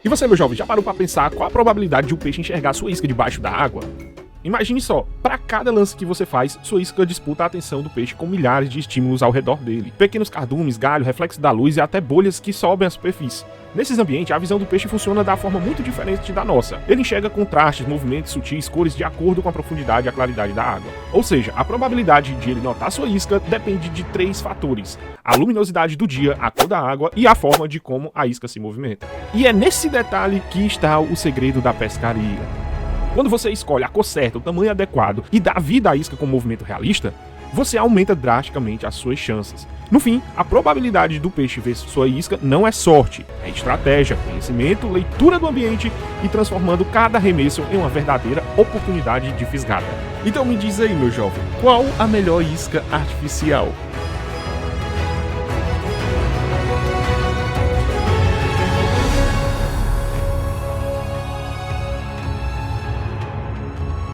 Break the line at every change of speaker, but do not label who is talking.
E você, meu jovem, já parou pra pensar qual a probabilidade de um peixe enxergar sua isca debaixo da água? Imagine só, para cada lance que você faz, sua isca disputa a atenção do peixe com milhares de estímulos ao redor dele. Pequenos cardumes, galho, reflexo da luz e até bolhas que sobem à superfície. Nesses ambientes, a visão do peixe funciona da forma muito diferente da nossa. Ele enxerga contrastes, movimentos sutis, cores de acordo com a profundidade e a claridade da água. Ou seja, a probabilidade de ele notar sua isca depende de 3 fatores: a luminosidade do dia, a cor da água e a forma de como a isca se movimenta. E é nesse detalhe que está o segredo da pescaria. Quando você escolhe a cor certa, o tamanho adequado e dá vida à isca com movimento realista, você aumenta drasticamente as suas chances. No fim, a probabilidade do peixe ver sua isca não é sorte, é estratégia, conhecimento, leitura do ambiente e transformando cada arremesso em uma verdadeira oportunidade de fisgada.
Então me diz aí, meu jovem, qual a melhor isca artificial?